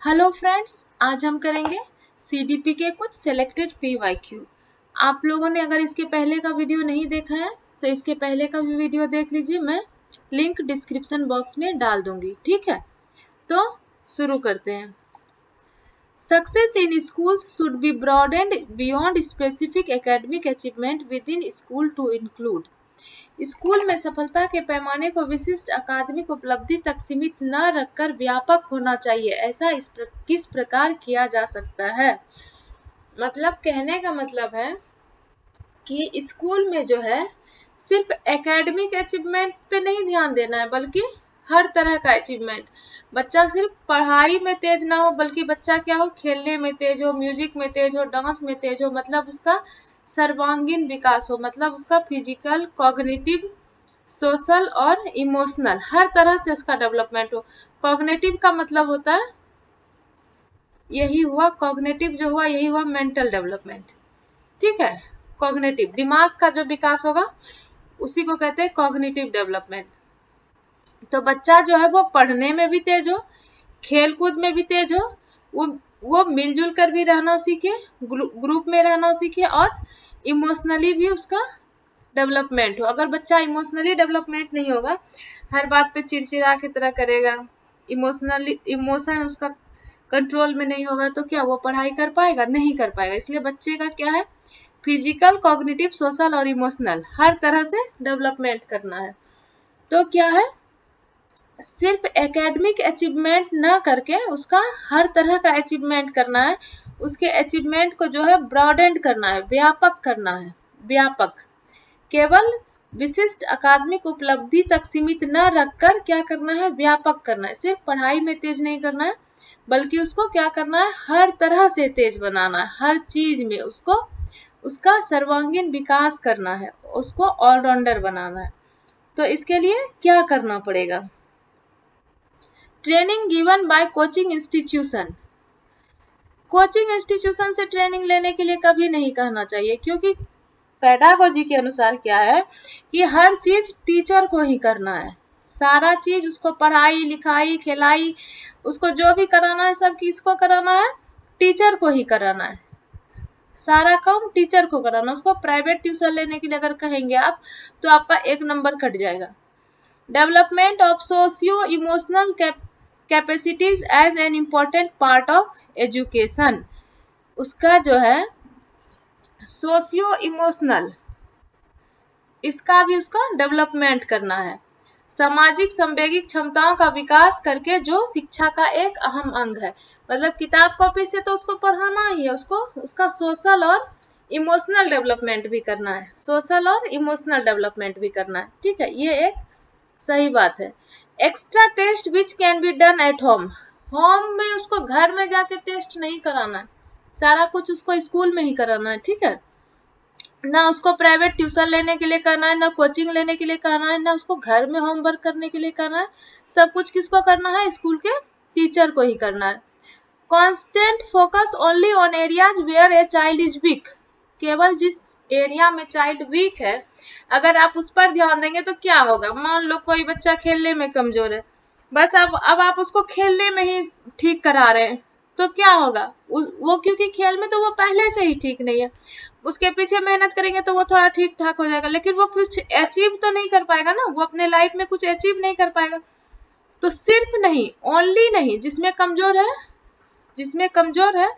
Hello friends, आज हम करेंगे सीडीपी के कुछ सिलेक्टेड पीवाईक्यू। आप लोगों ने अगर इसके पहले का वीडियो नहीं देखा है तो इसके पहले का भी वीडियो देख लीजिए, मैं लिंक डिस्क्रिप्शन बॉक्स में डाल दूंगी। ठीक है, तो शुरू करते हैं। Success in schools should be broadened beyond specific academic achievement with in school to include. School में सफलता के पैमाने को विशिष्ट अकादमिक उपलब्धि तक सीमित न रखकर व्यापक होना चाहिए। ऐसा किस प्रकार किया जा सकता है? मतलब कहने का मतलब है कि स्कूल में जो है सिर्फ एकेडमिक अचीवमेंट पे नहीं ध्यान देना है, बल्कि हर तरह का अचीवमेंट। बच्चा सिर्फ पढ़ाई में तेज ना हो, बल्कि बच्चा क्या हो, खेलने में तेज हो, म्यूजिक में तेज हो, डांस में तेज हो। मतलब उसका सर्वांगीण विकास हो, मतलब उसका फिजिकल, कॉग्निटिव, सोशल और इमोशनल हर तरह से उसका डेवलपमेंट हो। कॉग्निटिव का मतलब होता है, यही हुआ कॉग्निटिव, जो हुआ यही हुआ मेंटल डेवलपमेंट। ठीक है, कॉग्निटिव दिमाग का जो विकास होगा उसी को कहते हैं कॉग्निटिव डेवलपमेंट। तो बच्चा जो है वो पढ़ने में भी तेज हो, खेल कूद में भी तेज हो, वो मिलजुल कर भी रहना सीखे, ग्रुप में रहना सीखे, और इमोशनली भी उसका डेवलपमेंट हो। अगर बच्चा इमोशनली डेवलपमेंट नहीं होगा, हर बात पे चिड़चिड़ा की तरह करेगा, इमोशन उसका कंट्रोल में नहीं होगा, तो क्या वो पढ़ाई कर पाएगा? नहीं कर पाएगा। इसलिए बच्चे का क्या है, फिजिकल, कॉग्निटिव, सोशल और इमोशनल हर तरह से डेवलपमेंट करना है। तो क्या है, सिर्फ एकेडमिक अचीवमेंट ना करके उसका हर तरह का अचीवमेंट करना है। उसके अचीवमेंट को जो है ब्रॉडेंड करना है, व्यापक करना है, व्यापक। केवल विशिष्ट अकादमिक उपलब्धि तक सीमित न रखकर क्या करना है, व्यापक करना है। सिर्फ पढ़ाई में तेज नहीं करना है, बल्कि उसको क्या करना है, हर तरह से तेज बनाना है। हर चीज में उसको उसका सर्वांगीण विकास करना है, उसको ऑलराउंडर बनाना है। तो इसके लिए क्या करना पड़ेगा? Training given by coaching institution. Coaching institution से ट्रेनिंग लेने के लिए कभी नहीं कहना चाहिए, क्योंकि पेडागोजी के अनुसार क्या है कि हर चीज टीचर को ही करना है। सारा चीज उसको, पढ़ाई लिखाई खिलाई, उसको जो भी कराना है सब किसको कराना है, टीचर को ही कराना है। सारा काम टीचर को कराना। उसको प्राइवेट ट्यूशन लेने के लिए अगर कहेंगे आप, तो आपका 1 नंबर कट जाएगा। Development of socio emotional capacities as an important part of education. उसका जो है सोशियो इमोशनल, इसका भी उसका डेवलपमेंट करना है। सामाजिक संवेगिक क्षमताओं का विकास करके, जो शिक्षा का एक अहम अंग है। मतलब किताब कॉपी से तो उसको पढ़ाना ही है, उसको उसका सोशल और इमोशनल डेवलपमेंट भी करना है। सोशल और इमोशनल डेवलपमेंट भी करना है। ठीक है, ये एक सही बात है। Extra test which can be done at home. Home में उसको घर में जाके टेस्ट नहीं कराना है, सारा कुछ उसको स्कूल में ही कराना है। ठीक है, ना उसको प्राइवेट ट्यूशन लेने के लिए करना है, ना कोचिंग लेने के लिए करना है, ना उसको घर में होमवर्क करने के लिए करना है। सब कुछ किसको करना है, स्कूल के टीचर को ही करना है। Constant focus only on areas where a child is weak. केवल जिस एरिया में चाइल्ड वीक है, अगर आप उस पर ध्यान देंगे तो क्या होगा। मान लो कोई बच्चा खेलने में कमजोर है, बस अब आप उसको खेलने में ही ठीक करा रहे हैं, तो क्या होगा, वो क्योंकि खेल में तो वो पहले से ही ठीक नहीं है, उसके पीछे मेहनत करेंगे तो वो थोड़ा ठीक ठाक हो जाएगा, लेकिन वो कुछ अचीव तो नहीं कर पाएगा ना, वो अपने लाइफ में कुछ अचीव नहीं कर पाएगा। तो सिर्फ नहीं, ओनली नहीं, जिसमें कमजोर है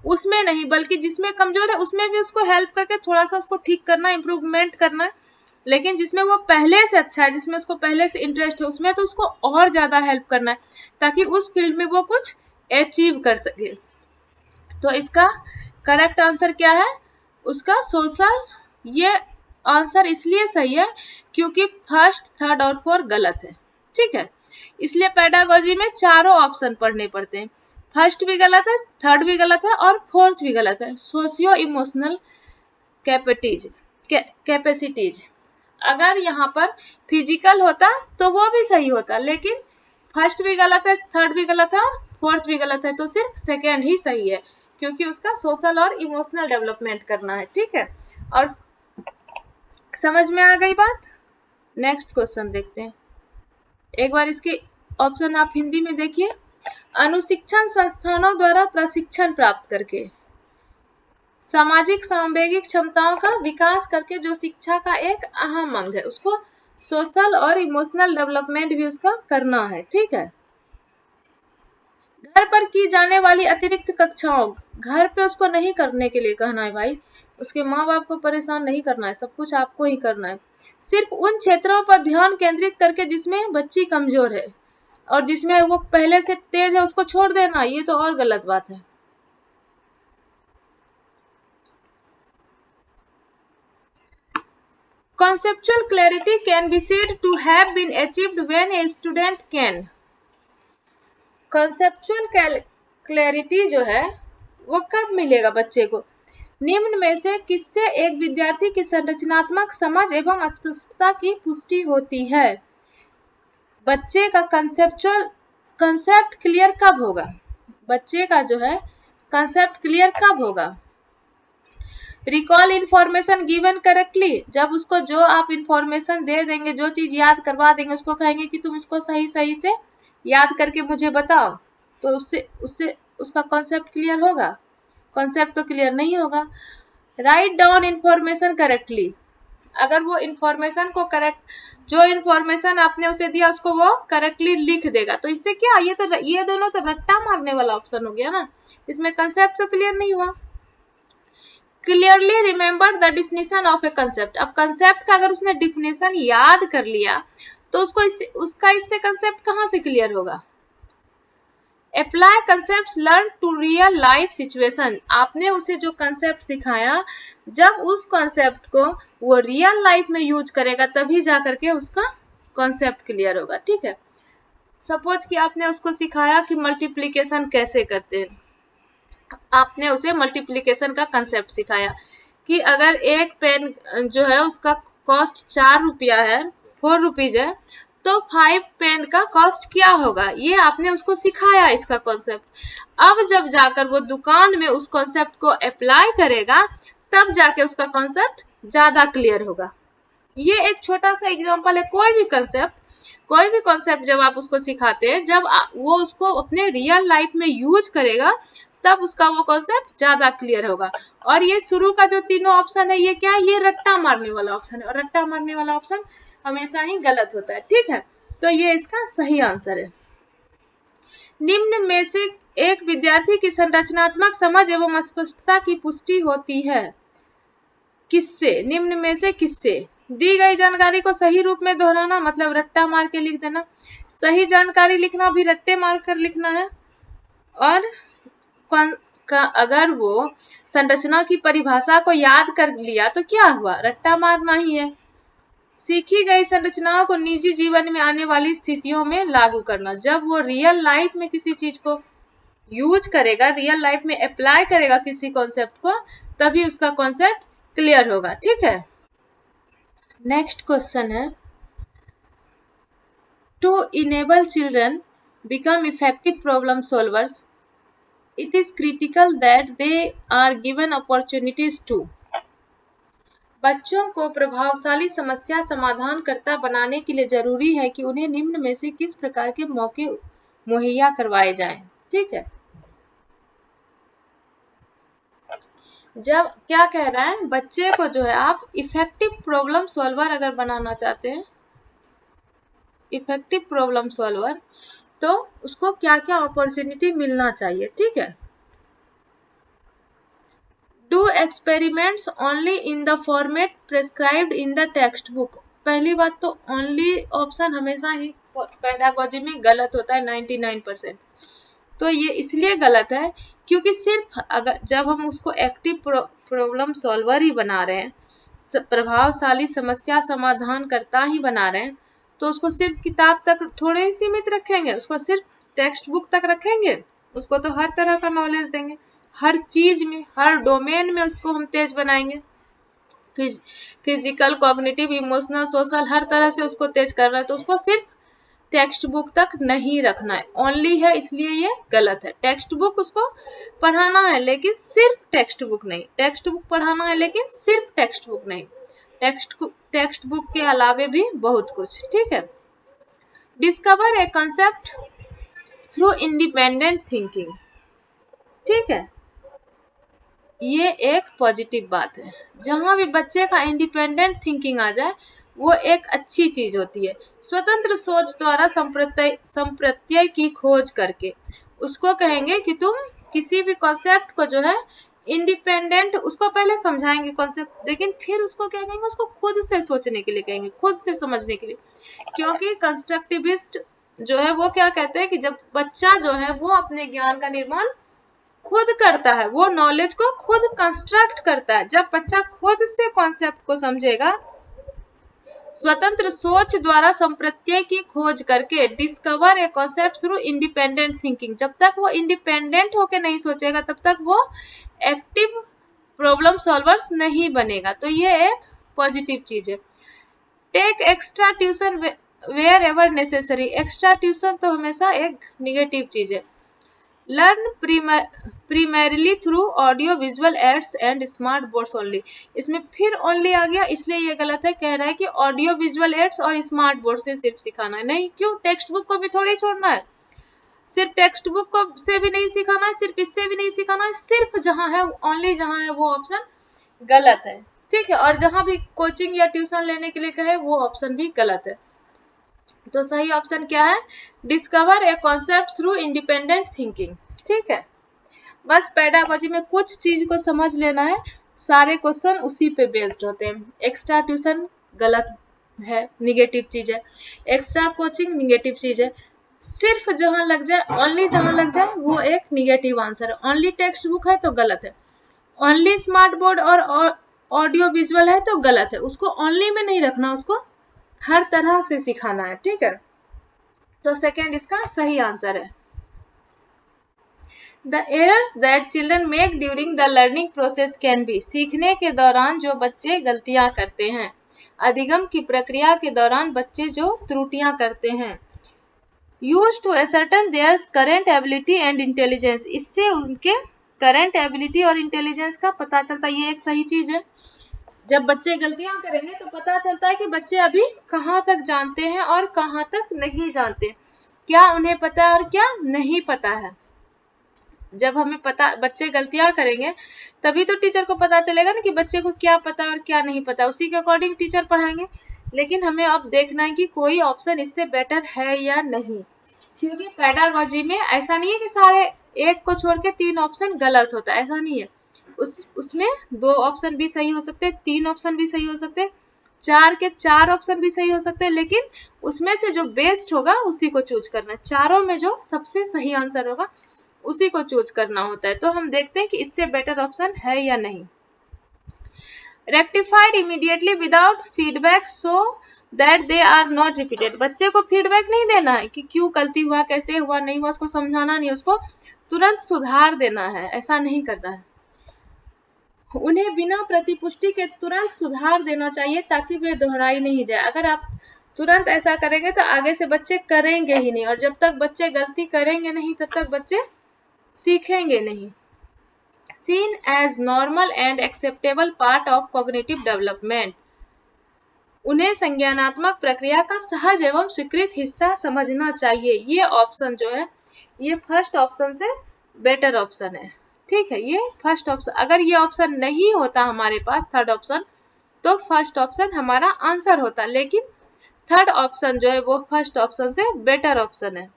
उसमें नहीं, बल्कि जिसमें कमजोर है उसमें भी उसको हेल्प करके थोड़ा सा उसको ठीक करना, इम्प्रूवमेंट करना है। लेकिन जिसमें वो पहले से अच्छा है, जिसमें उसको पहले से इंटरेस्ट है, उसमें तो उसको और ज्यादा हेल्प करना है, ताकि उस फील्ड में वो कुछ अचीव कर सके। तो इसका करेक्ट आंसर क्या है, उसका सोशल। ये आंसर इसलिए सही है क्योंकि फर्स्ट, थर्ड और फोर्थ गलत है। ठीक है, इसलिए पेडागोजी में चारों ऑप्शन पढ़ने पड़ते हैं। फर्स्ट भी गलत है, थर्ड भी गलत है और फोर्थ भी गलत है। सोशियो इमोशनल कैपेसिटीज, अगर यहाँ पर फिजिकल होता तो वो भी सही होता, लेकिन फर्स्ट भी गलत है, थर्ड भी गलत है और फोर्थ भी गलत है, तो सिर्फ सेकेंड ही सही है, क्योंकि उसका सोशल और इमोशनल डेवलपमेंट करना है। ठीक है, और समझ में आ गई बात? नेक्स्ट क्वेश्चन देखते हैं। एक बार इसके ऑप्शन आप हिंदी में देखिए। अनुशिक्षण संस्थानों द्वारा प्रशिक्षण प्राप्त करके, सामाजिक सांवेगिक क्षमताओं का विकास करके, जो शिक्षा का एक अहम अंग है, उसको सोशल और इमोशनल डेवलपमेंट भी उसका करना है। ठीक है। घर पर की जाने वाली अतिरिक्त कक्षाओं घर पे उसको नहीं करने के लिए कहना है भाई, उसके माँ बाप को परेशान नहीं करना है, सब कुछ आपको ही करना है। सिर्फ उन क्षेत्रों पर ध्यान केंद्रित करके जिसमें बच्ची कमजोर है और जिसमें वो पहले से तेज है उसको छोड़ देना, ये तो और गलत बात है। Conceptual clarity can be said to have been achieved when a student can. Conceptual clarity जो है वो कब मिलेगा बच्चे को? निम्न में से किससे एक विद्यार्थी की संरचनात्मक समझ एवं स्पष्टता की पुष्टि होती है? बच्चे का कंसेप्ट क्लियर कब होगा? बच्चे का जो है कंसेप्ट क्लियर कब होगा? रिकॉल इन्फॉर्मेशन गिवन करेक्टली, जब उसको जो आप इन्फॉर्मेशन दे देंगे, जो चीज याद करवा देंगे, उसको कहेंगे कि तुम इसको सही सही से याद करके मुझे बताओ, तो उससे उसका कॉन्सेप्ट क्लियर होगा? कॉन्सेप्ट तो क्लियर नहीं होगा। राइट डाउन इन्फॉर्मेशन करेक्टली, अगर वो इन्फॉर्मेशन को करेक्ट, जो इन्फॉर्मेशन आपने उसे दिया उसको वो करेक्टली लिख देगा, तो इससे क्या, ये दोनों तो रट्टा मारने वाला ऑप्शन हो गया ना, इसमें कंसेप्ट तो क्लियर नहीं हुआ। Clearly remember the definition of A concept, अब कंसेप्ट का अगर उसने डिफिनेशन याद कर लिया तो उसका इससे कंसेप्ट कहाँ से क्लियर होगा? Apply concept learn to real life situation, आपने उसे जो कंसेप्ट सिखाया, जब उस कंसेप्ट को वो रियल लाइफ में यूज करेगा तभी जा करके उसका कॉन्सेप्ट क्लियर होगा। ठीक है। सपोज कि आपने उसको सिखाया कि मल्टीप्लीकेशन कैसे करते हैं, आपने उसे मल्टीप्लिकेशन का कंसेप्ट सिखाया कि अगर एक पेन जो है उसका कॉस्ट 4 रुपया है, 4 रुपीज है, तो 5 पेन का कॉस्ट क्या होगा, ये आपने उसको सिखाया इसका कॉन्सेप्ट। अब जब जाकर वो दुकान में उस कॉन्सेप्ट को अप्लाई करेगा तब जाके उसका कॉन्सेप्ट ज्यादा क्लियर होगा। ये एक छोटा सा एग्जांपल है। कोई भी कॉन्सेप्ट जब आप उसको सिखाते हैं, जब वो उसको अपने रियल लाइफ में यूज करेगा तब उसका वो कॉन्सेप्ट ज्यादा क्लियर होगा। और ये शुरू का जो तीनों ऑप्शन है ये क्या है, ये रट्टा मारने वाला ऑप्शन है, और रट्टा मारने वाला ऑप्शन हमेशा ही गलत होता है। ठीक है, तो ये इसका सही आंसर है। निम्न में से एक विद्यार्थी की संरचनात्मक समझ एवं स्पष्टता की पुष्टि होती है किससे? निम्न में से किससे? दी गई जानकारी को सही रूप में दोहराना, मतलब रट्टा मार के लिख देना। सही जानकारी लिखना भी रट्टे मार कर लिखना है। और अगर वो संरचना की परिभाषा को याद कर लिया तो क्या हुआ, रट्टा मारना ही है। सीखी गई संरचनाओं को निजी जीवन में आने वाली स्थितियों में लागू करना, जब वो रियल लाइफ में किसी चीज को यूज करेगा, रियल लाइफ में अप्लाई करेगा किसी कॉन्सेप्ट को, तभी उसका कॉन्सेप्ट क्लियर होगा। ठीक है। नेक्स्ट क्वेश्चन है, to enable children become effective problem solvers it is critical that they are given opportunities to। बच्चों को प्रभावशाली समस्या समाधानकर्ता बनाने के लिए जरूरी है कि उन्हें निम्न में से किस प्रकार के मौके मुहैया करवाए जाएं। ठीक है। जब क्या कह रहा है, बच्चे को जो है आप इफेक्टिव प्रॉब्लम सॉल्वर अगर बनाना चाहते हैं, इफेक्टिव प्रॉब्लम सॉल्वर, तो उसको क्या क्या अपॉर्चुनिटी मिलना चाहिए। ठीक है। Do experiments only in the format prescribed in the text book. पहली बात तो ओनली ऑप्शन हमेशा ही पेडागोजी में गलत होता है 99%। तो ये इसलिए गलत है क्योंकि सिर्फ अगर जब हम उसको एक्टिव प्रॉब्लम सॉल्वर ही बना रहे हैं, प्रभावशाली समस्या समाधान करता ही बना रहे हैं, तो उसको सिर्फ किताब तक थोड़े ही सीमित रखेंगे, उसको सिर्फ टेक्स्ट बुक तक रखेंगे। उसको तो हर तरह का नॉलेज देंगे, हर चीज में, हर डोमेन में उसको हम तेज बनाएंगे। फिजिकल, कॉग्निटिव, इमोशनल, सोशल, हर तरह से उसको तेज करना है, तो उसको सिर्फ टेक्स्ट बुक तक नहीं रखना है। ओनली है इसलिए ये गलत है। टेक्स्ट बुक उसको पढ़ाना है लेकिन सिर्फ टेक्स्ट बुक नहीं, टेक्स्ट बुक पढ़ाना है लेकिन सिर्फ टेक्स्ट बुक नहीं, टेक्स्ट बुक के अलावे भी बहुत कुछ। ठीक है। डिस्कवर ए कंसेप्ट थ्रू इंडिपेंडेंट थिंकिंग। ठीक है, ये एक पॉजिटिव बात है। जहां भी बच्चे का इंडिपेंडेंट थिंकिंग आ जाए वो एक अच्छी चीज होती है। स्वतंत्र सोच द्वारा संप्रत्यय की खोज करके, उसको कहेंगे कि तुम किसी भी कॉन्सेप्ट को जो है इंडिपेंडेंट, उसको पहले समझाएंगे कॉन्सेप्ट, लेकिन फिर उसको क्या कहेंगे, उसको खुद से सोचने के लिए कहेंगे, खुद से समझने के लिए। क्योंकि कंस्ट्रक्टिविस्ट जो है वो क्या कहते हैं कि जब बच्चा जो है वो अपने ज्ञान का निर्माण खुद करता है, वो नॉलेज को खुद कंस्ट्रक्ट करता है। जब बच्चा खुद से कॉन्सेप्ट को समझेगा, स्वतंत्र सोच द्वारा संप्रत्यय की खोज करके, discover a concept through independent thinking, जब तक वो इंडिपेंडेंट होके नहीं सोचेगा तब तक वो एक्टिव प्रॉब्लम सॉल्वर्स नहीं बनेगा। तो ये एक पॉजिटिव चीज है। Take extra tuition wherever necessary, extra tuition तो हमेशा एक निगेटिव चीज है। Learn primarily through audio visual aids and smart boards only, इसमें फिर ओनली आ गया, इसलिए ये गलत है। कह रहा है कि ऑडियो विजुअल एड्स और स्मार्ट बोर्ड से सिर्फ सिखाना है, नहीं, क्यों, टेक्स्ट बुक को भी थोड़ी छोड़ना है, सिर्फ टेक्स्ट बुक को से भी नहीं सिखाना है, सिर्फ इससे भी नहीं सिखाना है, सिर्फ जहाँ है ओनली जहाँ है वो ऑप्शन गलत है। ठीक है, और जहाँ भी कोचिंग या ट्यूशन लेने के लिए कहे वो ऑप्शन भी गलत है। तो सही ऑप्शन क्या है, discover a concept through independent thinking. ठीक है, बस पेडागोजी में कुछ चीज को समझ लेना है, सारे क्वेश्चन उसी पे बेस्ड होते हैं। एक्स्ट्रा ट्यूशन गलत है, निगेटिव चीज है। एक्स्ट्रा कोचिंग निगेटिव चीज है। सिर्फ जहां लग जाए, ओनली जहां लग जाए वो एक निगेटिव आंसर है। ओनली टेक्स्ट बुक है तो गलत है, ओनली स्मार्ट बोर्ड और ऑडियो विजुअल है तो गलत है। उसको ओनली में नहीं रखना, उसको हर तरह से सिखाना है। ठीक है, तो सेकेंड इसका सही आंसर है। The errors that children make during the learning process can be, सीखने के दौरान जो बच्चे गलतियां करते हैं, अधिगम की प्रक्रिया के दौरान बच्चे जो त्रुटियां करते हैं। Use to ascertain their current ability and intelligence, इससे उनके करेंट एबिलिटी और इंटेलिजेंस का पता चलता है। ये एक सही चीज है। जब बच्चे गलतियां करेंगे तो पता चलता है कि बच्चे अभी कहाँ तक जानते हैं और कहाँ तक नहीं जानते, क्या उन्हें पता है और क्या नहीं पता है। जब हमें पता, बच्चे गलतियां करेंगे तभी तो टीचर को पता चलेगा ना कि बच्चे को क्या पता और क्या नहीं पता, उसी के अकॉर्डिंग टीचर पढ़ाएंगे। लेकिन हमें अब देखना है कि कोई ऑप्शन इससे बेटर है या नहीं, क्योंकि पेडागोजी में ऐसा नहीं है कि सारे एक को छोड़ के 3 ऑप्शन गलत होता है, ऐसा नहीं है। उसमें 2 ऑप्शन भी सही हो सकते हैं, 3 ऑप्शन भी सही हो सकते हैं, 4 के 4 ऑप्शन भी सही हो सकते हैं, लेकिन उसमें से जो बेस्ट होगा उसी को चूज करना है। चारों में जो सबसे सही आंसर होगा उसी को चूज करना होता है। तो हम देखते हैं कि इससे बेटर ऑप्शन है या नहीं। Rectified immediately without feedback so that they are not repeated, बच्चे को फीडबैक नहीं देना है कि क्यों गलती हुआ, कैसे हुआ, नहीं हुआ, उसको समझाना नहीं, उसको तुरंत सुधार देना है, ऐसा नहीं करना है। उन्हें बिना प्रतिपुष्टि के तुरंत सुधार देना चाहिए ताकि वे दोहराई नहीं जाए। अगर आप तुरंत ऐसा करेंगे तो आगे से बच्चे करेंगे ही नहीं, और जब तक बच्चे गलती करेंगे नहीं तब तक बच्चे सीखेंगे नहीं। Seen as normal and acceptable part of cognitive development, उन्हें संज्ञानात्मक प्रक्रिया का सहज एवं स्वीकृत हिस्सा समझना चाहिए। ये ऑप्शन जो है ये फर्स्ट ऑप्शन से बेटर ऑप्शन है। ठीक है, ये फर्स्ट ऑप्शन, अगर ये ऑप्शन नहीं होता हमारे पास थर्ड ऑप्शन, तो फर्स्ट ऑप्शन हमारा आंसर होता, लेकिन थर्ड ऑप्शन जो है वो फर्स्ट ऑप्शन से बेटर ऑप्शन है,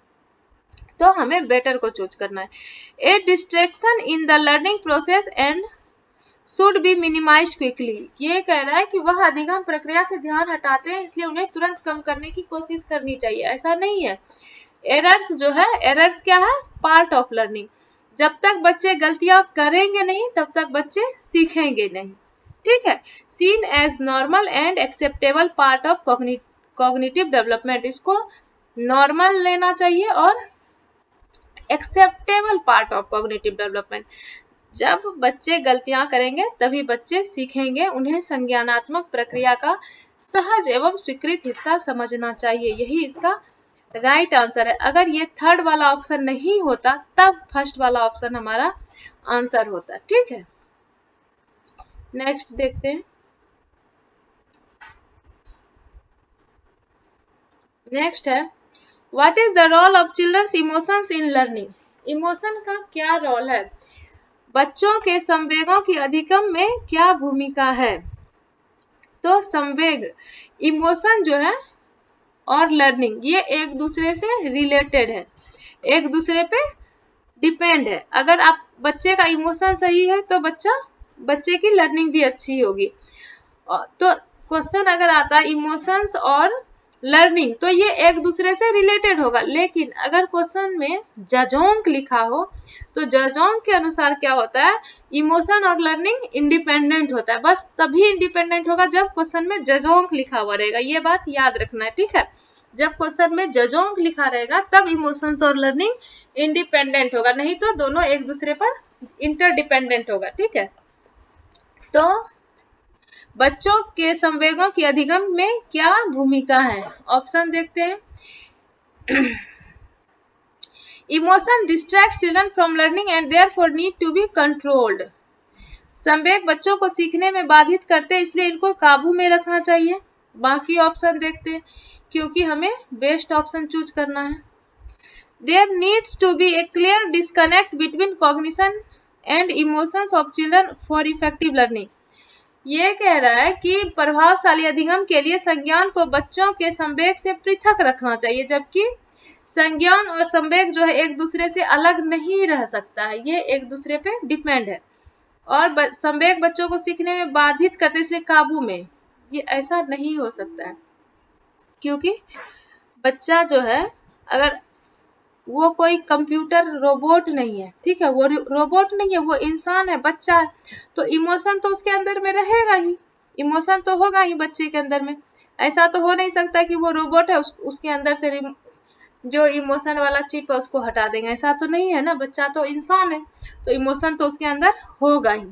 तो हमें बेटर को चूज करना है। A distraction in the learning process and should be minimised quickly, ये कह रहा है कि वह अधिगम प्रक्रिया से ध्यान हटाते हैं इसलिए उन्हें तुरंत कम करने की कोशिश करनी चाहिए, ऐसा नहीं है। एरर्स जो है, एरर्स क्या है, पार्ट ऑफ लर्निंग। जब तक बच्चे गलतियां करेंगे नहीं तब तक बच्चे सीखेंगे नहीं। ठीक है, seen as normal and acceptable part of cognitive development, इसको नॉर्मल लेना चाहिए और acceptable part of cognitive development. जब बच्चे गलतियां करेंगे तभी बच्चे सीखेंगे, उन्हें संज्ञानात्मक प्रक्रिया का सहज एवं स्वीकृत हिस्सा समझना चाहिए, यही इसका राइट आंसर है। अगर ये थर्ड वाला ऑप्शन नहीं होता तब फर्स्ट वाला ऑप्शन हमारा आंसर होता। ठीक है, नेक्स्ट देखते हैं। नेक्स्ट है, what is the role of children's emotions in learning? Emotion का क्या रोल है? बच्चों के संवेगों की अधिगम में क्या भूमिका है? तो संवेग, इमोशन जो है और लर्निंग ये एक दूसरे से रिलेटेड है, एक दूसरे पे डिपेंड है। अगर आप बच्चे का इमोशन सही है तो बच्चे की लर्निंग भी अच्छी होगी। तो क्वेश्चन अगर आता है इमोशंस और लर्निंग तो ये एक दूसरे से रिलेटेड होगा, लेकिन अगर क्वेश्चन में जजोंक लिखा हो तो जजोंक के अनुसार क्या होता है, इमोशन और लर्निंग इंडिपेंडेंट होता है। बस तभी इंडिपेंडेंट होगा जब क्वेश्चन में जजोंक लिखा हुआ रहेगा, ये बात याद रखना है, ठीक है। जब क्वेश्चन में जजोंक लिखा रहेगा तब इमोशंस और लर्निंग इंडिपेंडेंट होगा, नहीं तो दोनों एक दूसरे पर इंटरडिपेंडेंट होगा, ठीक है। तो बच्चों के संवेगों की अधिगम में क्या भूमिका है? ऑप्शन देखते हैं। Emotion distract children from learning and therefore need to be controlled. संवेग बच्चों को सीखने में बाधित करते हैं, इसलिए इनको काबू में रखना चाहिए। बाकी ऑप्शन देखते हैं, क्योंकि हमें बेस्ट ऑप्शन चूज करना है। There needs to be a clear disconnect between cognition and emotions of children for effective learning. ये कह रहा है कि प्रभावशाली अधिगम के लिए संज्ञान को बच्चों के संवेग से पृथक रखना चाहिए, जबकि संज्ञान और संवेग जो है एक दूसरे से अलग नहीं रह सकता है, ये एक दूसरे पे डिपेंड है। और संवेग बच्चों को सीखने में बाधित करते, इसलिए काबू में, ये ऐसा नहीं हो सकता है। क्योंकि बच्चा जो है अगर वो कोई कंप्यूटर रोबोट नहीं है, ठीक है, वो रोबोट नहीं है, वो इंसान है, बच्चा है, तो इमोशन तो उसके अंदर में रहेगा ही, इमोशन तो होगा ही बच्चे के अंदर में। ऐसा तो हो नहीं सकता कि वो रोबोट है उसके अंदर से जो इमोशन वाला चिप है उसको हटा देंगे, ऐसा तो नहीं है ना। बच्चा तो इंसान है तो इमोशन तो उसके अंदर होगा ही।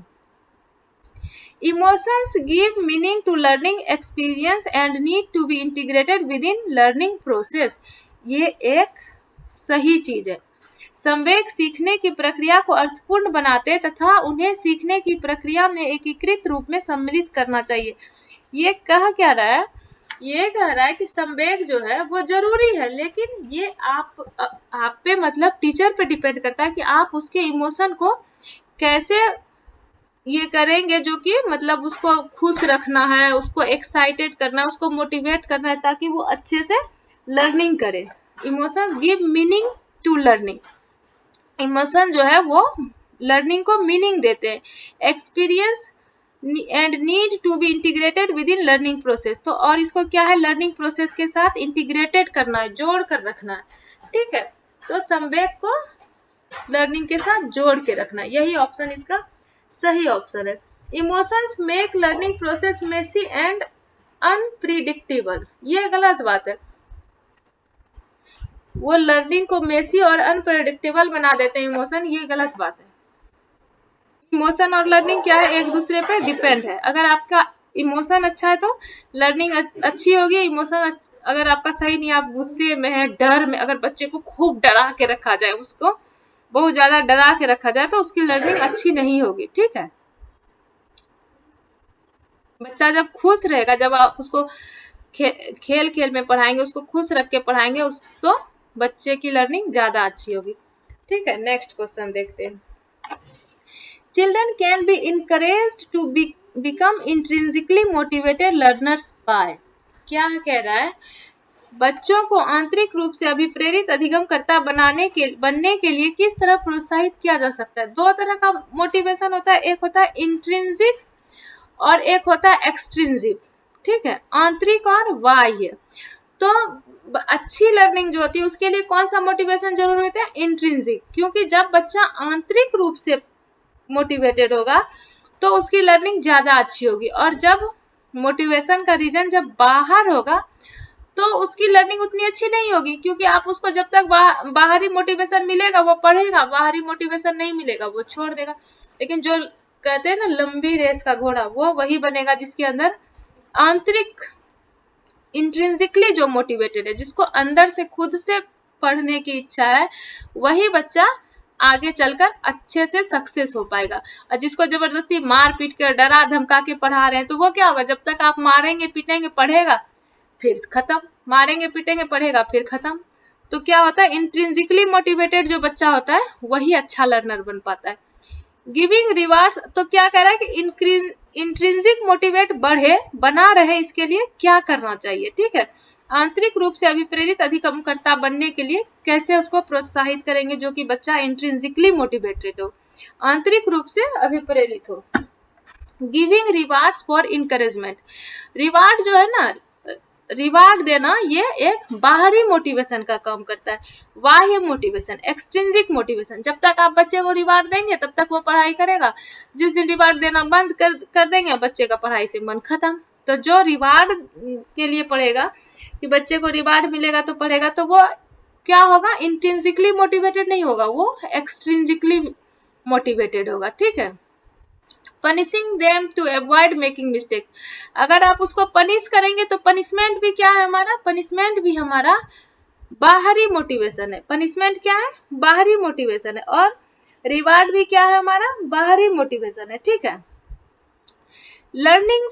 Emotions give meaning to learning experience and need to be integrated with in learning process. ये एक सही चीज है। संवेग सीखने की प्रक्रिया को अर्थपूर्ण बनाते तथा उन्हें सीखने की प्रक्रिया में एकीकृत रूप में सम्मिलित करना चाहिए। ये कह क्या रहा है? ये कह रहा है कि संवेग जो है वो जरूरी है, लेकिन ये आप पे मतलब टीचर पे डिपेंड करता है कि आप उसके इमोशन को कैसे ये करेंगे, जो कि मतलब उसको खुश रखना है, उसको एक्साइटेड करना है, उसको मोटिवेट करना है ताकि वो अच्छे से लर्निंग करे। Emotions give meaning to learning. Emotion जो है वो लर्निंग को मीनिंग देते हैं। Experience and need to be integrated with in learning process, तो और इसको क्या है, लर्निंग प्रोसेस के साथ इंटीग्रेटेड करना है, जोड़ कर रखना है, ठीक है। तो संवेग को लर्निंग के साथ जोड़ के रखना है, यही ऑप्शन इसका सही ऑप्शन है। Emotions make learning process messy and unpredictable, ये गलत बात है। वो लर्निंग को मेसी और अनप्रेडिक्टेबल बना देते हैं इमोशन, ये गलत बात है। इमोशन और लर्निंग क्या है, एक दूसरे पे डिपेंड है। अगर आपका इमोशन अच्छा है तो लर्निंग अच्छी होगी। इमोशन अगर आपका सही नहीं, आप गुस्से में है, डर में, अगर बच्चे को खूब डरा के रखा जाए, उसको बहुत ज्यादा डरा के रखा जाए तो उसकी लर्निंग अच्छी नहीं होगी, ठीक है। बच्चा जब खुश रहेगा, जब आप उसको खेल खेल में पढ़ाएंगे, उसको खुश रख के पढ़ाएंगे, उस तो बच्चे की लर्निंग ज्यादा अच्छी होगी, ठीक है। नेक्स्ट क्वेश्चन देखते हैं। Children can be encouraged to become intrinsically motivated learners by. क्या कह रहा है, बच्चों को आंतरिक रूप से अभिप्रेरित अधिगमकर्ता बनने के लिए किस तरह प्रोत्साहित किया जा सकता है? दो तरह का मोटिवेशन होता है, एक होता है इंट्रिंसिक और एक होता है एक्सट्रिंसिक, ठीक है, आंतरिक और बाह्य। तो अच्छी लर्निंग जो होती है उसके लिए कौन सा मोटिवेशन जरूरी होता है? इंट्रिंसिक, क्योंकि जब बच्चा आंतरिक रूप से मोटिवेटेड होगा तो उसकी लर्निंग ज्यादा अच्छी होगी, और जब मोटिवेशन का रीजन जब बाहर होगा तो उसकी लर्निंग उतनी अच्छी नहीं होगी, क्योंकि आप उसको जब तक बाहरी मोटिवेशन मिलेगा वो पढ़ेगा, बाहरी मोटिवेशन नहीं मिलेगा वो छोड़ देगा। लेकिन जो कहते हैं ना लंबी रेस का घोड़ा, वो वही बनेगा जिसके अंदर आंतरिक इंट्रिंसिकली जो मोटिवेटेड है, जिसको अंदर से खुद से पढ़ने की इच्छा है, वही बच्चा आगे चलकर अच्छे से सक्सेस हो पाएगा। और जिसको जबरदस्ती मार पीट कर डरा धमका के पढ़ा रहे हैं तो वो क्या होगा, जब तक आप मारेंगे पीटेंगे पढ़ेगा, फिर खत्म, मारेंगे पीटेंगे पढ़ेगा, फिर खत्म। तो क्या होता है, इंट्रिंसिकली मोटिवेटेड जो बच्चा होता है वही अच्छा लर्नर बन पाता है। गिविंग रिवार्ड्स, तो क्या कह रहा है कि इंट्रिंसिक मोटिवेट बढ़े, बना रहे, इसके लिए क्या करना चाहिए, ठीक है। आंतरिक रूप से अभिप्रेरित अधिगमकर्ता बनने के लिए कैसे उसको प्रोत्साहित करेंगे, जो कि बच्चा इंट्रिंसिकली मोटिवेटेड हो, आंतरिक रूप से अभिप्रेरित हो। Giving rewards for encouragement, reward जो है ना, रिवार्ड देना ये एक बाहरी मोटिवेशन का काम करता है। बाह्य मोटिवेशन, एक्सट्रिंसिक मोटिवेशन, जब तक आप बच्चे को रिवार्ड देंगे तब तक वो पढ़ाई करेगा। जिस दिन रिवार्ड देना बंद कर देंगे बच्चे का पढ़ाई से मन खत्म। तो जो रिवार्ड के लिए पढ़ेगा, कि बच्चे को रिवार्ड मिलेगा तो पढ़ेगा, तो वो क्या होगा, इंट्रिंसिकली मोटिवेटेड नहीं होगा, वो एक्सट्रिंसिकली मोटिवेटेड होगा, ठीक है। Punishing them to avoid making mistake, अगर आप उसको पनिश करेंगे तो पनिशमेंट भी क्या है हमारा, पनिशमेंट भी हमारा बाहरी मोटिवेशन है। पनिशमेंट क्या है, बाहरी मोटिवेशन है, और रिवार्ड भी क्या है हमारा, बाहरी मोटिवेशन है, ठीक है। Learning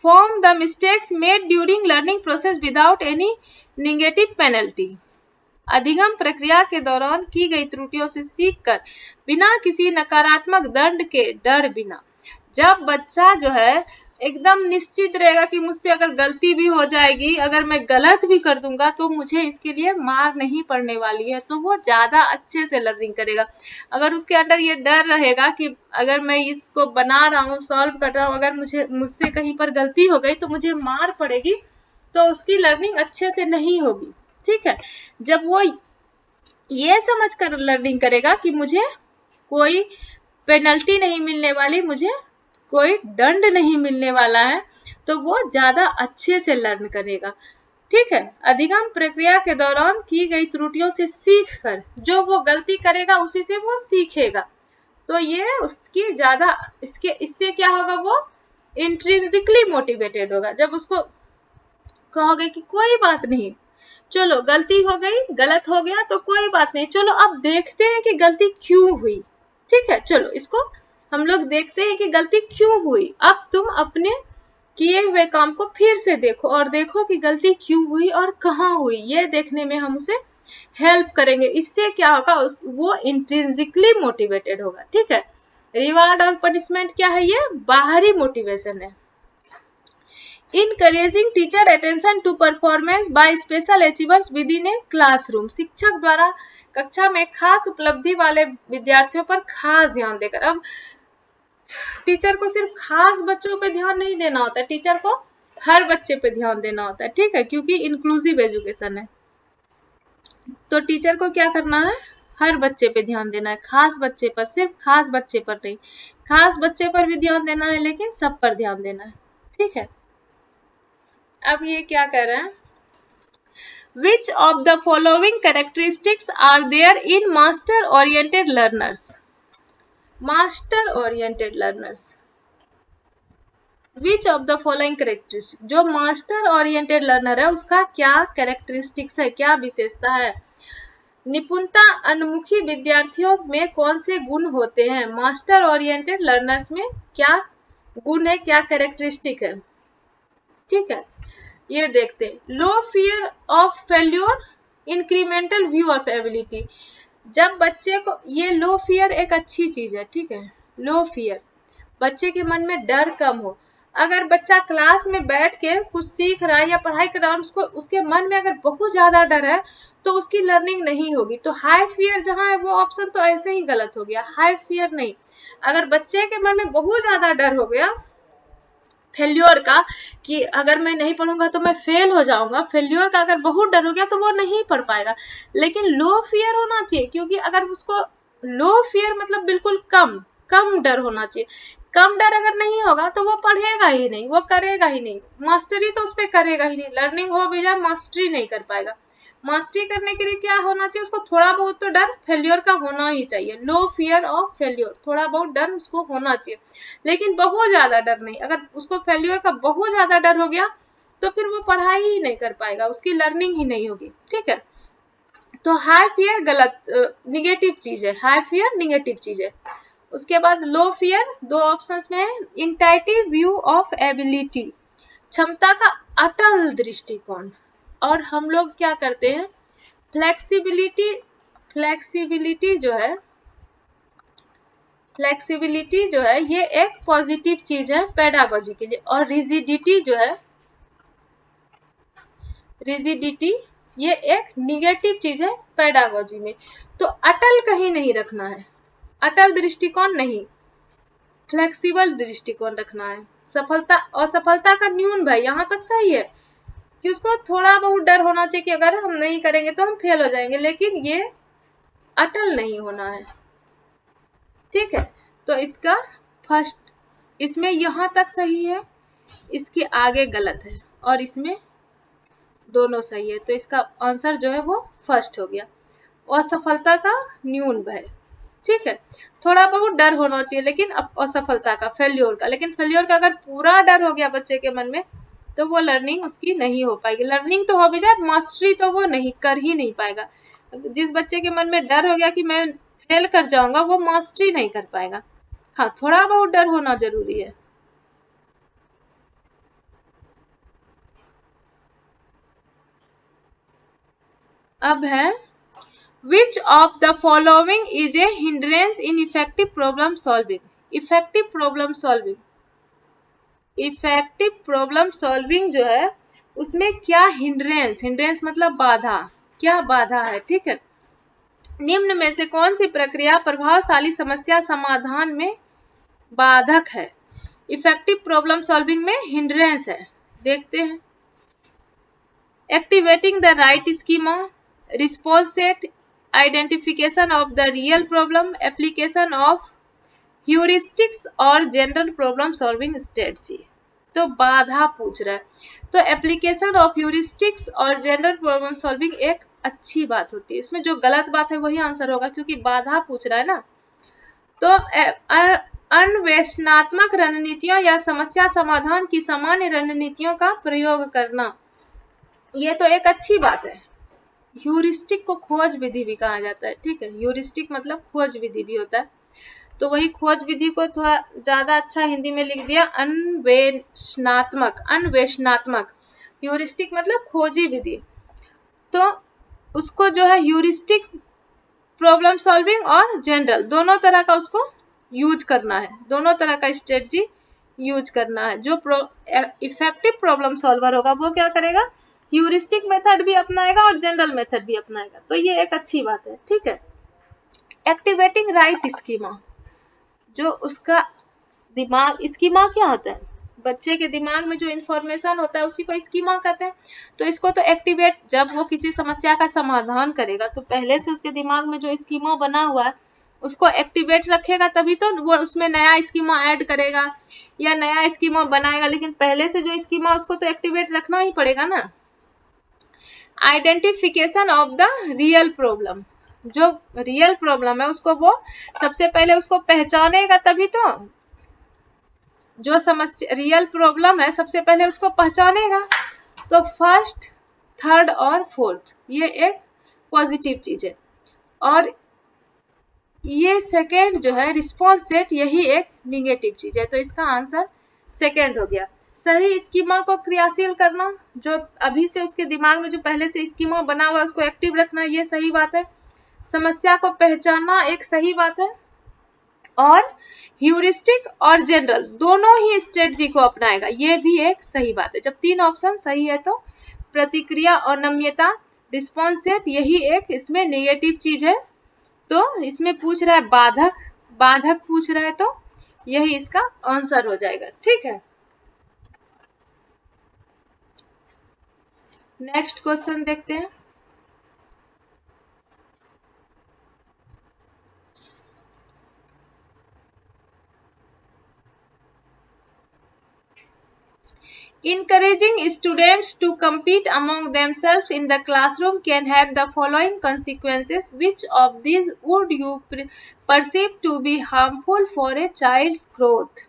from the mistakes made during learning process without any negative penalty, अधिगम प्रक्रिया के दौरान की गई त्रुटियों से सीखकर बिना किसी नकारात्मक दंड के, डर बिना। जब बच्चा जो है एकदम निश्चित रहेगा कि मुझसे अगर गलती भी हो जाएगी, अगर मैं गलत भी कर दूंगा तो मुझे इसके लिए मार नहीं पड़ने वाली है, तो वो ज्यादा अच्छे से लर्निंग करेगा। अगर उसके अंदर ये डर रहेगा कि अगर मैं इसको बना रहा हूँ, सॉल्व कर रहा हूँ, अगर मुझसे कहीं पर गलती हो गई तो मुझे मार पड़ेगी, तो उसकी लर्निंग अच्छे से नहीं होगी, ठीक है। जब वो ये समझ कर लर्निंग करेगा कि मुझे कोई पेनल्टी नहीं मिलने वाली, मुझे कोई दंड नहीं मिलने वाला है, तो वो ज्यादा अच्छे से लर्न करेगा, ठीक है। अधिगम प्रक्रिया के दौरान की गई त्रुटियों से सीख कर जो वो गलती करेगा उसी से वो सीखेगा, तो ये उसकी ज्यादा इससे क्या होगा, वो इंट्रिंसिकली मोटिवेटेड होगा। जब उसको कहोगे कि कोई बात नहीं, चलो गलती हो गई, गलत हो गया तो कोई बात नहीं, चलो अब देखते हैं कि गलती क्यों हुई, ठीक है, चलो इसको हम लोग देखते हैं कि गलती क्यों हुई। अब तुम अपने किए हुए काम को फिर से देखो और देखो कि गलती क्यों हुई और कहाँ हुई, ये देखने में हम उसे हेल्प करेंगे। इससे क्या होगा, वो इंट्रिंसिकली मोटिवेटेड होगा, ठीक है। रिवार्ड और पनिशमेंट क्या है, ये बाहरी मोटिवेशन है। Encouraging teacher attention to performance by special achievers within a classroom, शिक्षक द्वारा कक्षा में खास उपलब्धि वाले विद्यार्थियों पर खास ध्यान देकर। अब टीचर को सिर्फ खास बच्चों पे ध्यान नहीं देना होता है, टीचर को हर बच्चे पे ध्यान देना होता है, ठीक है, क्योंकि इंक्लूसिव एजुकेशन है। तो टीचर को क्या करना है, हर बच्चे पे ध्यान देना है, खास बच्चे पर, सिर्फ खास बच्चे पर नहीं, खास बच्चे पर भी ध्यान देना है लेकिन सब पर ध्यान देना है, ठीक है। अब ये क्या कह रहे हैं, Which of the following characteristics are there in master oriented learners? Master oriented learners. Which of the following characteristics, जो master oriented learner है उसका क्या characteristics है, क्या विशेषता है। निपुणता अनुमुखी विद्यार्थियों में कौन से गुण होते हैं, मास्टर ओरिएंटेड लर्नर्स में क्या गुण है, क्या कैरेक्टरिस्टिक है, ठीक है। ये देखते हैं, low fear of failure, incremental view of ability. जब बच्चे को, ये लो फियर एक अच्छी चीज है, ठीक है, लो फियर, बच्चे के मन में डर कम हो। अगर बच्चा क्लास में बैठ के कुछ सीख रहा है या पढ़ाई कर रहा है, उसको उसके मन में अगर बहुत ज्यादा डर है तो उसकी लर्निंग नहीं होगी। तो हाई फियर जहाँ है वो ऑप्शन तो ऐसे ही गलत हो गया, हाई फियर नहीं। अगर बच्चे के मन में बहुत ज्यादा डर हो गया फेल्योर का, कि अगर मैं नहीं पढ़ूंगा तो मैं फेल हो जाऊंगा, फेल्योर का अगर बहुत डर हो गया तो वो नहीं पढ़ पाएगा। लेकिन लो फियर होना चाहिए, क्योंकि अगर उसको लो फियर मतलब बिल्कुल कम डर होना चाहिए। कम डर अगर नहीं होगा तो वो पढ़ेगा ही नहीं, वो करेगा ही नहीं, मास्टरी तो उस पर करेगा ही नहीं, लर्निंग हो भी जाए मास्टरी नहीं कर पाएगा। मास्टरी करने के लिए क्या होना चाहिए, उसको थोड़ा बहुत तो डर फेल्योर का होना ही चाहिए, लो फियर ऑफ फेल्योर, थोड़ा बहुत डर उसको होना चाहिए, लेकिन बहुत ज्यादा डर नहीं। अगर उसको फेल्योर का बहुत ज्यादा डर हो गया तो फिर वो पढ़ाई ही नहीं कर पाएगा, उसकी लर्निंग ही नहीं होगी, ठीक है। तो हाई फियर गलत, निगेटिव चीज है, हाई फियर निगेटिव चीज है। उसके बाद लो फियर, दो ऑप्शंस में है, इंटाइटिव व्यू ऑफ एबिलिटी, क्षमता का अटल दृष्टिकोण। और हम लोग क्या करते हैं, फ्लेक्सिबिलिटी जो है ये एक पॉजिटिव चीज है पेडागोजी के लिए, और रिजिडिटी ये एक निगेटिव चीज है पेडागोजी में। तो अटल कहीं नहीं रखना है, अटल दृष्टिकोण नहीं, फ्लेक्सिबल दृष्टिकोण रखना है। सफलता और सफलता का न्यून भाई यहाँ तक सही है कि उसको थोड़ा बहुत डर होना चाहिए कि अगर हम नहीं करेंगे तो हम फेल हो जाएंगे, लेकिन ये अटल नहीं होना है। ठीक है, तो इसका फर्स्ट, इसमें यहाँ तक सही है, इसके आगे गलत है, और इसमें दोनों सही है। तो इसका आंसर जो है वो फर्स्ट हो गया, असफलता का न्यून भय। ठीक है, थोड़ा बहुत डर होना चाहिए लेकिन असफलता का, फेल्योर का, लेकिन फेल्योर का अगर पूरा डर हो गया बच्चे के मन में तो वो लर्निंग उसकी नहीं हो पाएगी। लर्निंग तो हो भी जाए, मास्टरी तो वो नहीं कर ही नहीं पाएगा। जिस बच्चे के मन में डर हो गया कि मैं फेल कर जाऊंगा, वो मास्टरी नहीं कर पाएगा। हाँ, थोड़ा बहुत डर होना जरूरी है। अब है Which of the following is a hindrance in effective problem solving? Effective problem solving, effective problem solving जो है उसमें क्या हिंड्रेंस मतलब बाधा, क्या बाधा है। ठीक है, निम्न में से कौन सी प्रक्रिया प्रभावशाली समस्या समाधान में बाधक है? इफेक्टिव प्रॉब्लम सॉल्विंग में हिंड्रेंस है, देखते हैं। Activating the right schema, response set, identification of the real problem, application of heuristics और जनरल प्रॉब्लम सॉल्विंग स्ट्रेटजी। तो बाधा पूछ रहा है, तो एप्लीकेशन ऑफ ह्यूरिस्टिक्स और जनरल प्रॉब्लम सॉल्विंग एक अच्छी बात होती है। इसमें जो गलत बात है वही आंसर होगा, क्योंकि बाधा पूछ रहा है ना। तो अन्वेषणात्मक रणनीतियों या समस्या समाधान की सामान्य रणनीतियों का प्रयोग करना, ये तो एक अच्छी बात है। ह्यूरिस्टिक को खोज विधि भी कहा जाता है। ठीक है, ह्यूरिस्टिक मतलब खोज विधि भी होता है, तो वही खोज विधि को थोड़ा ज्यादा अच्छा हिंदी में लिख दिया, अन्वेषणात्मक। ह्यूरिस्टिक मतलब खोजी विधि, तो उसको जो है ह्यूरिस्टिक, प्रॉब्लम सॉल्विंग और जनरल दोनों तरह का उसको यूज करना है, दोनों तरह का स्ट्रेटजी यूज करना है। जो इफेक्टिव प्रॉब्लम सॉल्वर होगा वो क्या करेगा, ह्यूरिस्टिक मेथड भी अपनाएगा और जनरल मेथड भी अपनाएगा, तो ये एक अच्छी बात है। ठीक है, एक्टिवेटिंग राइट स्कीमा, जो उसका दिमाग, स्कीमा क्या होता है, बच्चे के दिमाग में जो इन्फॉर्मेशन होता है उसी को स्कीमा कहते हैं। तो इसको तो एक्टिवेट, जब वो किसी समस्या का समाधान करेगा तो पहले से उसके दिमाग में जो स्कीमा बना हुआ है उसको एक्टिवेट रखेगा, तभी तो वो उसमें नया स्कीमा ऐड करेगा या नया स्कीमा बनाएगा, लेकिन पहले से जो स्कीमा उसको तो एक्टिवेट रखना ही पड़ेगा ना। Identification of the real problem, जो रियल प्रॉब्लम है उसको वो सबसे पहले उसको पहचानेगा, तभी तो जो समस्या रियल प्रॉब्लम है सबसे पहले उसको पहचानेगा। तो फर्स्ट, थर्ड और फोर्थ ये एक पॉजिटिव चीज है, और ये सेकेंड जो है रिस्पॉन्स सेट, यही एक निगेटिव चीज है। तो इसका आंसर सेकेंड हो गया। सही स्कीमा को क्रियाशील करना, जो अभी से उसके दिमाग में जो पहले से स्कीमा बना हुआ है उसको एक्टिव रखना, ये सही बात है। समस्या को पहचानना एक सही बात है, और ह्यूरिस्टिक और जनरल दोनों ही स्ट्रेटजी को अपनाएगा, ये भी एक सही बात है। जब तीन ऑप्शन सही है तो प्रतिक्रिया और नम्यता, रिस्पॉन्स सेट, यही एक इसमें नेगेटिव चीज है। तो इसमें पूछ रहा है बाधक पूछ रहा है, तो यही इसका आंसर हो जाएगा। ठीक है, नेक्स्ट क्वेश्चन देखते हैं। Encouraging students to compete among themselves in the classroom can have the following consequences. Which of these would you perceive to be harmful for a child's growth?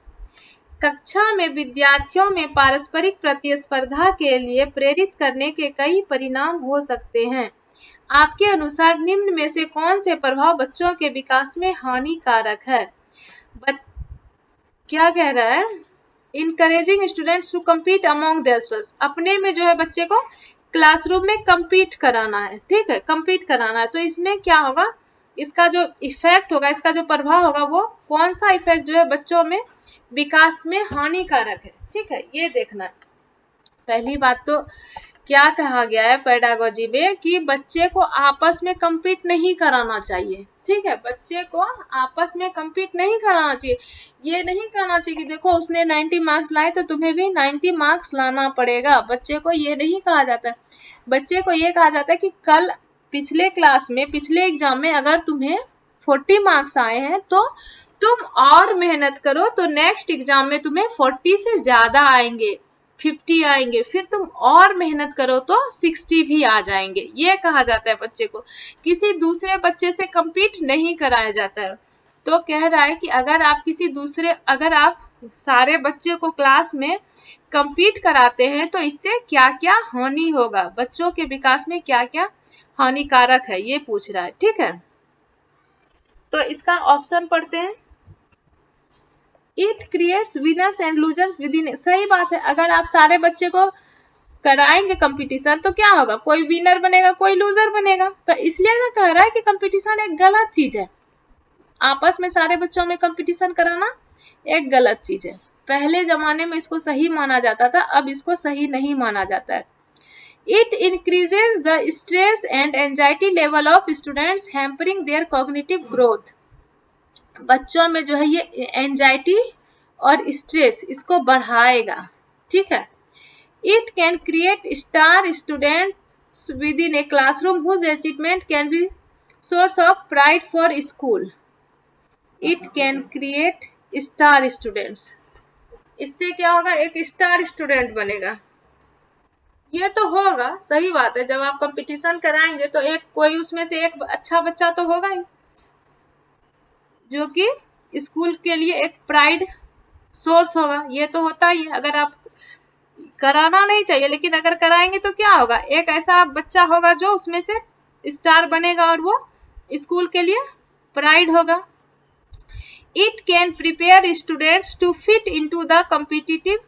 कक्षा में विद्यार्थियों में पारस्परिक प्रतिस्पर्धा के लिए प्रेरित करने के कई परिणाम हो सकते हैं। आपके अनुसार निम्न में से कौन से प्रभाव बच्चों के विकास में हानिकारक है? क्या कह रहा है, encouraging students to compete among theirselves, अपने में जो है बच्चे को क्लासरूम में compete कराना है, ठीक है, compete कराना है, तो इसमें क्या होगा, इसका जो इफेक्ट होगा, इसका जो प्रभाव होगा, वो कौन सा इफेक्ट जो है बच्चों में विकास में हानिकारक है, ठीक है, ये देखना है। पहली बात तो क्या कहा गया है पेडागोजी में कि बच्चे को आपस में compete नहीं कराना चाहिए, ठीक है, बच्चे को आपस में compete नहीं कराना चाहिए। ये नहीं कहना चाहिए कि देखो उसने 90 मार्क्स लाए तो तुम्हें भी 90 मार्क्स लाना पड़ेगा, बच्चे को ये नहीं कहा जाता है। बच्चे को ये कहा जाता है कि कल पिछले क्लास में, पिछले एग्जाम में अगर तुम्हें 40 मार्क्स आए हैं तो तुम और मेहनत करो, तो नेक्स्ट एग्जाम में तुम्हें 40 से ज्यादा आएंगे, 50 आएंगे, फिर तुम और मेहनत करो तो 60 भी आ जाएंगे। ये कहा जाता है बच्चे को, किसी दूसरे बच्चे से compete नहीं कराया जाता है। तो कह रहा है कि अगर आप सारे बच्चे को क्लास में compete कराते हैं तो इससे क्या क्या हानि होगा, बच्चों के विकास में क्या क्या हानिकारक है, ये पूछ रहा है, ठीक है। तो इसका ऑप्शन पढ़ते हैं। It creates winners and losers with in. सही बात है, अगर आप सारे बच्चे को कराएंगे कंपटीशन तो क्या होगा, कोई विनर बनेगा, कोई लूजर बनेगा। तो इसलिए ना कह रहा है कि कंपटीशन एक गलत चीज है, आपस में सारे बच्चों में कंपटीशन कराना एक गलत चीज है। पहले जमाने में इसको सही माना जाता था, अब इसको सही नहीं माना जाता है। It increases the stress and anxiety level of students hampering their cognitive growth. बच्चों में जो है ये एंजाइटी और स्ट्रेस इसको बढ़ाएगा, ठीक है। It can create star students within a classroom whose achievement can be source of pride for school. It can create star students. इससे क्या होगा, एक स्टार स्टूडेंट बनेगा। ये तो होगा, सही बात है, जब आप कंपटीशन कराएंगे तो एक कोई उसमें से एक अच्छा बच्चा तो होगा ही, जो कि स्कूल के लिए एक प्राइड सोर्स होगा। ये तो होता ही है, अगर आप कराना नहीं चाहिए, लेकिन अगर कराएंगे तो क्या होगा, एक ऐसा बच्चा होगा जो उसमें से स्टार बनेगा और वो स्कूल के लिए प्राइड होगा। It can prepare students to fit into the competitive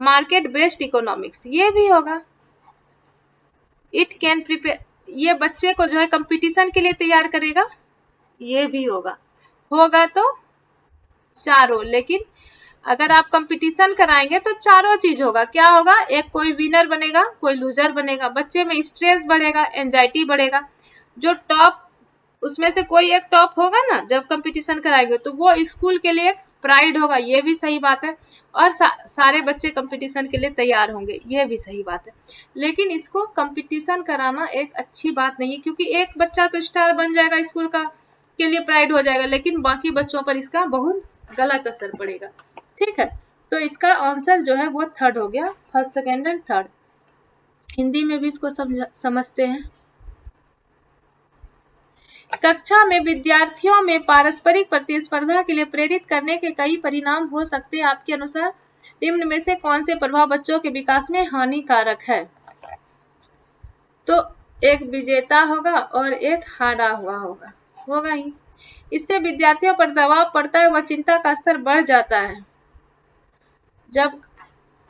market based economics. ये भी होगा, इट कैन प्रिपेयर, ये बच्चे को जो है कंपटीशन के लिए तैयार करेगा, ये भी होगा तो चारों। लेकिन अगर आप कंपटीशन कराएंगे तो चारों चीज होगा, क्या होगा, एक कोई विनर बनेगा, कोई लूजर बनेगा, बच्चे में स्ट्रेस बढ़ेगा, एंजाइटी बढ़ेगा। जो टॉप, उसमें से कोई एक टॉप होगा ना जब कंपटीशन कराएंगे, तो वो स्कूल के लिए एक प्राइड होगा, ये भी सही बात है। और सारे बच्चे कंपटीशन के लिए तैयार होंगे, ये भी सही बात है। लेकिन इसको कंपटीशन कराना एक अच्छी बात नहीं है, क्योंकि एक बच्चा तो स्टार बन जाएगा, स्कूल का के लिए प्राइड हो जाएगा, लेकिन बाकी बच्चों पर इसका बहुत गलत असर पड़ेगा, ठीक है। तो इसका आंसर जो है वो थर्ड हो गया, first, second and third. Hindi में भी इसको समझते हैं। कक्षा में विद्यार्थियों में पारस्परिक प्रतिस्पर्धा के लिए प्रेरित करने के कई परिणाम हो सकते हैं। आपके अनुसार निम्न में से कौन से प्रभाव बच्चों के विकास में हानिकारक है? तो एक विजेता होगा और एक हारा हुआ होगा ही। इससे विद्यार्थियों पर दबाव पड़ता है, वह चिंता का स्तर बढ़ जाता है। जब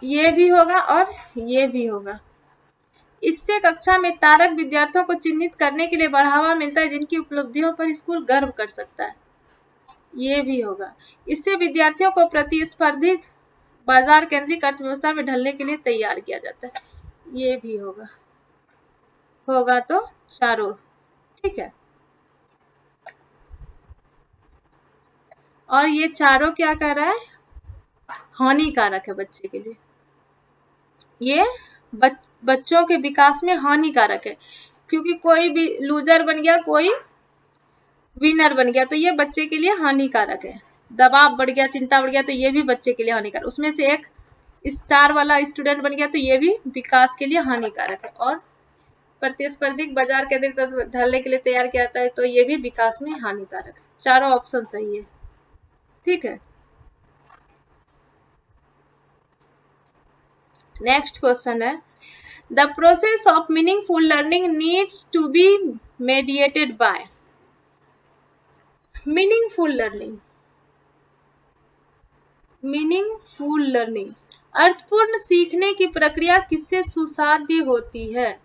ये भी होगा और ये भी होगा। इससे कक्षा में तारक विद्यार्थियों को चिन्हित करने के लिए बढ़ावा मिलता है, जिनकी उपलब्धियों पर स्कूल गर्व कर सकता है। ये भी होगा। इससे विद्यार्थियों को प्रतिस्पर्धी बाजार केंद्रित अर्थव्यवस्था में ढलने के लिए तैयार किया जाता है। ये भी होगा तो चारों, ठीक है। और ये चारों क्या कह रहा है, हानिकारक है बच्चे के लिए। ये बच्चों के विकास में हानिकारक है, क्योंकि कोई भी लूजर बन गया, कोई विनर बन गया, तो ये बच्चे के लिए हानिकारक है। दबाव बढ़ गया, चिंता बढ़ गया, तो ये भी बच्चे के लिए हानिकारक। उसमें से एक स्टार वाला स्टूडेंट बन गया तो ये भी विकास के लिए हानिकारक है। और प्रतिस्पर्धी बाजार के अंदर ढलने के लिए तैयार किया जाता है, तो ये भी विकास में हानिकारक है। चारों ऑप्शन सही है, ठीक है। नेक्स्ट क्वेश्चन है, the process of meaningful learning needs to be mediated by. Meaningful learning अर्थपूर्ण सीखने की प्रक्रिया किससे सुसाध्य होती है?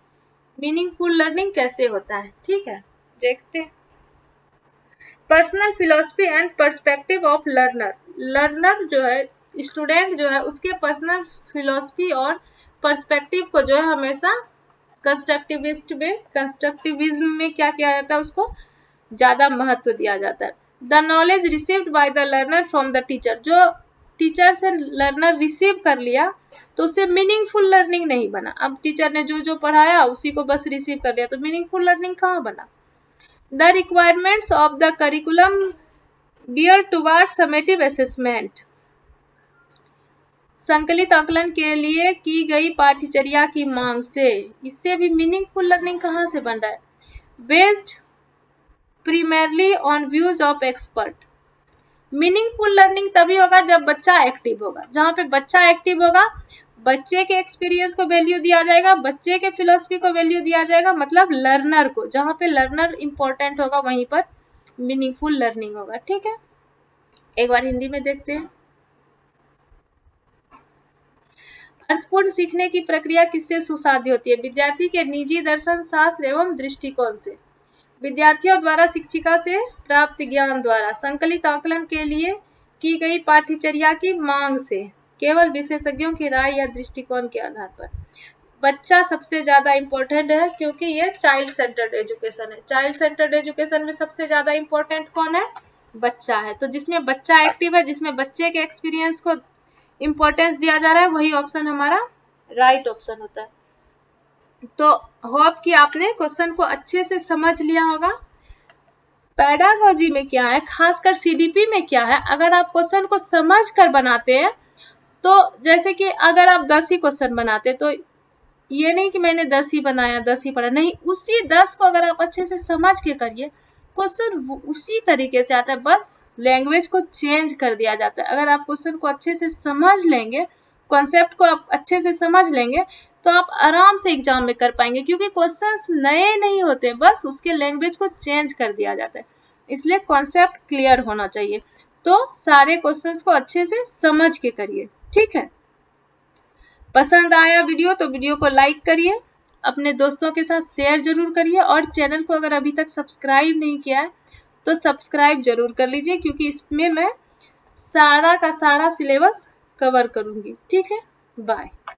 मीनिंगफुल लर्निंग कैसे होता है? ठीक है, देखते हैं। Personal philosophy and perspective of learner. Learner जो है, स्टूडेंट जो है, उसके पर्सनल फिलॉसफी और पर्सपेक्टिव को जो है हमेशा कंस्ट्रक्टिविज्म में क्या किया जाता है, उसको ज्यादा महत्व दिया जाता है। The knowledge received by the learner from the teacher. जो टीचर से लर्नर रिसीव कर लिया तो उससे मीनिंगफुल लर्निंग नहीं बना। अब टीचर ने जो जो पढ़ाया उसी को बस रिसीव कर लिया तो मीनिंगफुल लर्निंग कहाँ बना? The requirements of the curriculum geared towards summative assessment. संकलित आकलन के लिए की गई पाठ्यचर्या की मांग से, इससे भी मीनिंगफुल लर्निंग कहाँ से बन रहा है? Based primarily on views of expert. Meaningful learning तभी होगा जब बच्चा एक्टिव होगा। जहाँ पे बच्चा एक्टिव होगा, बच्चे के एक्सपीरियंस को वैल्यू दिया जाएगा, बच्चे के फिलॉसफी को वैल्यू दिया जाएगा, मतलब लर्नर को। जहाँ पे लर्नर इंपॉर्टेंट होगा वहीं पर मीनिंगफुल लर्निंग होगा। ठीक है, एक बार हिंदी में देखते हैं। अर्थपूर्ण सीखने की प्रक्रिया किससे सुसाध्य होती है? विद्यार्थी के निजी दर्शन शास्त्र एवं दृष्टिकोण से, विद्यार्थियों द्वारा शिक्षिका से प्राप्त ज्ञान द्वारा, संकलित आकलन के लिए की गई पाठ्यचर्या की मांग से, केवल विशेषज्ञों की राय या दृष्टिकोण के आधार पर। बच्चा सबसे ज्यादा इम्पोर्टेंट है क्योंकि ये चाइल्ड सेंटर्ड एजुकेशन है। चाइल्ड सेंटर्ड एजुकेशन में सबसे ज्यादा इम्पोर्टेंट कौन है? बच्चा है। तो जिसमें बच्चा एक्टिव है, जिसमें बच्चे के एक्सपीरियंस को इम्पोर्टेंस दिया जा रहा है, वही ऑप्शन हमारा राइट ऑप्शन होता है। तो होप कि आपने क्वेश्चन को अच्छे से समझ लिया होगा। पेडागोजी में क्या है, खासकर सीडीपी में क्या है, अगर आप क्वेश्चन को समझ कर बनाते हैं तो जैसे कि अगर आप 10 ही क्वेश्चन बनाते तो ये नहीं कि मैंने 10 ही बनाया 10 ही पढ़ा, नहीं, उसी 10 को अगर आप अच्छे से समझ के करिए, क्वेश्चन उसी तरीके से आता है, बस लैंग्वेज को चेंज कर दिया जाता है। अगर आप क्वेश्चन को अच्छे से समझ लेंगे, कॉन्सेप्ट को आप अच्छे से समझ लेंगे तो आप आराम से एग्जाम में कर पाएंगे, क्योंकि क्वेश्चंस नए नहीं होते, बस उसके लैंग्वेज को चेंज कर दिया जाता है। इसलिए कॉन्सेप्ट क्लियर होना चाहिए। तो सारे क्वेश्चंस को अच्छे से समझ के करिए। ठीक है, पसंद आया वीडियो तो वीडियो को लाइक करिए, अपने दोस्तों के साथ शेयर जरूर करिए, और चैनल को अगर अभी तक सब्सक्राइब नहीं किया है तो सब्सक्राइब जरूर कर लीजिए, क्योंकि इसमें मैं सारा का सारा सिलेबस कवर करूंगी। ठीक है, बाय।